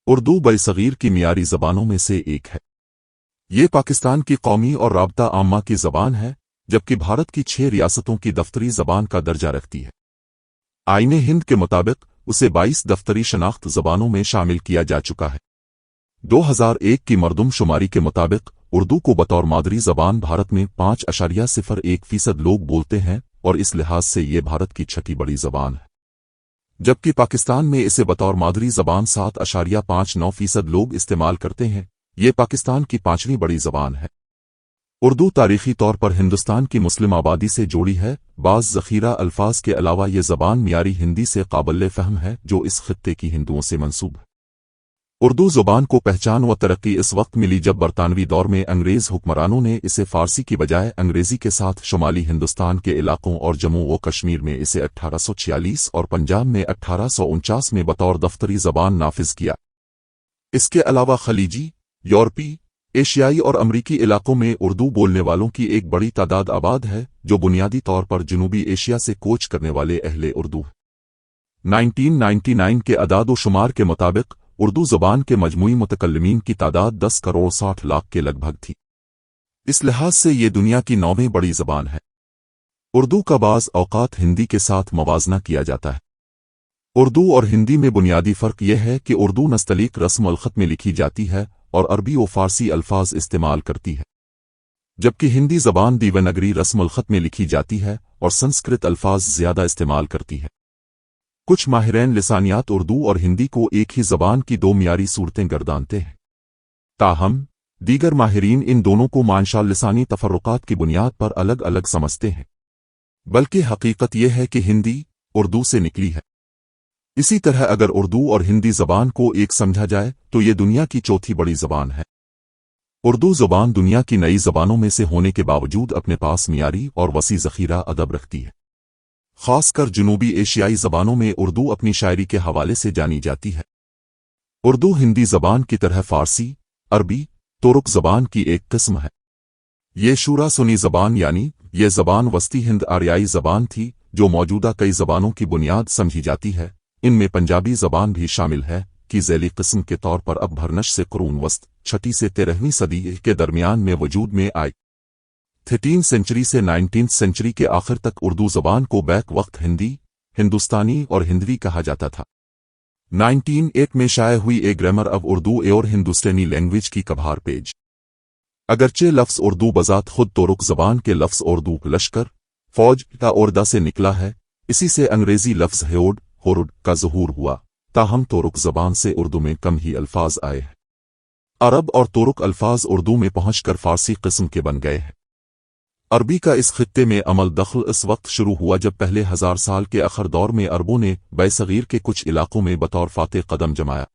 اردو برصغیر کی معیاری زبانوں میں سے ایک ہے۔ یہ پاکستان کی قومی اور رابطہ عامہ کی زبان ہے، جبکہ بھارت کی 6 ریاستوں کی دفتری زبان کا درجہ رکھتی ہے۔ آئین ہند کے مطابق اسے 22 دفتری شناخت زبانوں میں شامل کیا جا چکا ہے۔ 2001 کی مردم شماری کے مطابق اردو کو بطور مادری زبان بھارت میں 5.01% لوگ بولتے ہیں اور اس لحاظ سے یہ بھارت کی 6ٹھی بڑی زبان ہے، جبکہ پاکستان میں اسے بطور مادری زبان 7.59% لوگ استعمال کرتے ہیں۔ یہ پاکستان کی 5ویں بڑی زبان ہے۔ اردو تاریخی طور پر ہندوستان کی مسلم آبادی سے جوڑی ہے۔ بعض ذخیرہ الفاظ کے علاوہ یہ زبان معیاری ہندی سے قابل فہم ہے جو اس خطے کی ہندوؤں سے منسوب ہے۔ اردو زبان کو پہچان و ترقی اس وقت ملی جب برطانوی دور میں انگریز حکمرانوں نے اسے فارسی کی بجائے انگریزی کے ساتھ شمالی ہندوستان کے علاقوں اور جموں و کشمیر میں اسے 1846 اور پنجاب میں 1849 میں بطور دفتری زبان نافذ کیا۔ اس کے علاوہ خلیجی، یورپی، ایشیائی اور امریکی علاقوں میں اردو بولنے والوں کی ایک بڑی تعداد آباد ہے، جو بنیادی طور پر جنوبی ایشیا سے کوچ کرنے والے اہل اردو ہیں۔ 1999 کے اعداد و شمار کے مطابق اردو زبان کے مجموعی متکلمین کی تعداد 10 کروڑ 60 لاکھ کے لگ بھگ تھی۔ اس لحاظ سے یہ دنیا کی 9ویں بڑی زبان ہے۔ اردو کا بعض اوقات ہندی کے ساتھ موازنہ کیا جاتا ہے۔ اردو اور ہندی میں بنیادی فرق یہ ہے کہ اردو نستعلیق رسم الخط میں لکھی جاتی ہے اور عربی و فارسی الفاظ استعمال کرتی ہے، جبکہ ہندی زبان دیونگری رسم الخط میں لکھی جاتی ہے اور سنسکرت الفاظ زیادہ استعمال کرتی ہے۔ کچھ ماہرین لسانیات اردو اور ہندی کو ایک ہی زبان کی 2 معیاری صورتیں گردانتے ہیں، تاہم دیگر ماہرین ان دونوں کو مانشاء لسانی تفرقات کی بنیاد پر الگ الگ سمجھتے ہیں، بلکہ حقیقت یہ ہے کہ ہندی اردو سے نکلی ہے۔ اسی طرح اگر اردو اور ہندی زبان کو ایک سمجھا جائے تو یہ دنیا کی 4تھی بڑی زبان ہے۔ اردو زبان دنیا کی نئی زبانوں میں سے ہونے کے باوجود اپنے پاس معیاری اور وسیع ذخیرہ ادب رکھتی ہے۔ خاص کر جنوبی ایشیائی زبانوں میں اردو اپنی شاعری کے حوالے سے جانی جاتی ہے۔ اردو ہندی زبان کی طرح فارسی، عربی، ترک زبان کی ایک قسم ہے۔ یہ شورا سنی زبان یعنی یہ زبان وسطی ہند آریائی زبان تھی جو موجودہ کئی زبانوں کی بنیاد سمجھی جاتی ہے، ان میں پنجابی زبان بھی شامل ہے، کی ذیلی قسم کے طور پر اب بھرنش سے قرون وسط 6 سے 13ویں صدی کے درمیان میں وجود میں آئی۔ 13 سنچری سے 19 سنچری کے آخر تک اردو زبان کو بیک وقت ہندی، ہندوستانی اور ہندوی کہا جاتا تھا۔ 1908 میں شائع ہوئی اے گرامر آف اردو اور ہندوستانی لینگویج کی کبھار پیج۔ اگرچہ لفظ اردو بذات خود ترک زبان کے لفظ اردو لشکر، فوج کا اردہ سے نکلا ہے، اسی سے انگریزی لفظ ہورڈ کا ظہور ہوا، تاہم ترک زبان سے اردو میں کم ہی الفاظ آئے ہیں۔ عرب اور ترک الفاظ اردو میں پہنچ کر فارسی قسم کے بن گئے ہیں۔ عربی کا اس خطے میں عمل دخل اس وقت شروع ہوا جب پہلے 1000 سال کے آخر دور میں عربوں نے برصغیر کے کچھ علاقوں میں بطور فاتح قدم جمایا،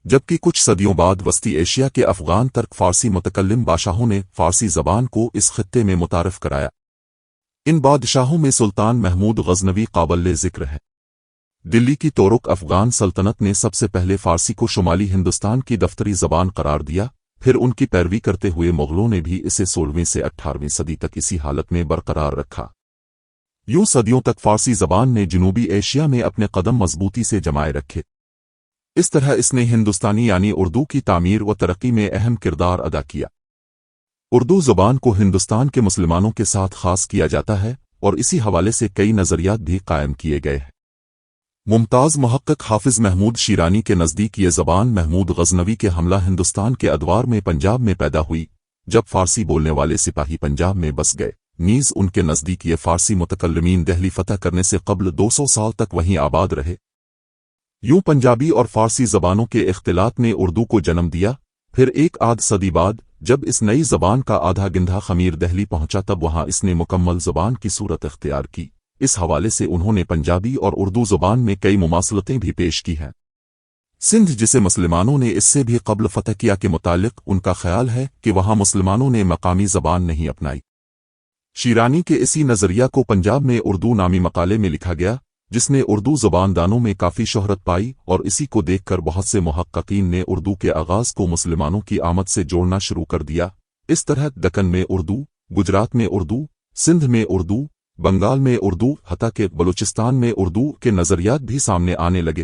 جبکہ کچھ صدیوں بعد وسطی ایشیا کے افغان ترک فارسی متکلم بادشاہوں نے فارسی زبان کو اس خطے میں متعارف کرایا۔ ان بادشاہوں میں سلطان محمود غزنوی قابل ذکر ہے۔ دلی کی ترک افغان سلطنت نے سب سے پہلے فارسی کو شمالی ہندوستان کی دفتری زبان قرار دیا، پھر ان کی پیروی کرتے ہوئے مغلوں نے بھی اسے 16ویں سے 18ویں صدی تک اسی حالت میں برقرار رکھا۔ یوں صدیوں تک فارسی زبان نے جنوبی ایشیا میں اپنے قدم مضبوطی سے جمائے رکھے۔ اس طرح اس نے ہندوستانی یعنی اردو کی تعمیر و ترقی میں اہم کردار ادا کیا۔ اردو زبان کو ہندوستان کے مسلمانوں کے ساتھ خاص کیا جاتا ہے اور اسی حوالے سے کئی نظریات بھی قائم کیے گئے ہیں۔ ممتاز محقق حافظ محمود شیرانی کے نزدیک یہ زبان محمود غزنوی کے حملہ ہندوستان کے ادوار میں پنجاب میں پیدا ہوئی، جب فارسی بولنے والے سپاہی پنجاب میں بس گئے۔ نیز ان کے نزدیک یہ فارسی متکلمین دہلی فتح کرنے سے قبل 200 سال تک وہیں آباد رہے۔ یوں پنجابی اور فارسی زبانوں کے اختلاط نے اردو کو جنم دیا۔ پھر ایک آدھ صدی بعد جب اس نئی زبان کا آدھا گندھا خمیر دہلی پہنچا تب وہاں اس نے مکمل زبان کی صورت اختیار کی۔ اس حوالے سے انہوں نے پنجابی اور اردو زبان میں کئی مماثلتیں بھی پیش کی ہیں۔ سندھ جسے مسلمانوں نے اس سے بھی قبل فتح کیا کے متعلق ان کا خیال ہے کہ وہاں مسلمانوں نے مقامی زبان نہیں اپنائی۔ شیرانی کے اسی نظریہ کو پنجاب میں اردو نامی مقالے میں لکھا گیا، جس نے اردو زبان دانوں میں کافی شہرت پائی، اور اسی کو دیکھ کر بہت سے محققین نے اردو کے آغاز کو مسلمانوں کی آمد سے جوڑنا شروع کر دیا۔ اس طرح دکن میں اردو، گجرات میں اردو، سندھ میں اردو، بنگال میں اردو، حتیٰ کہ بلوچستان میں اردو کے نظریات بھی سامنے آنے لگے۔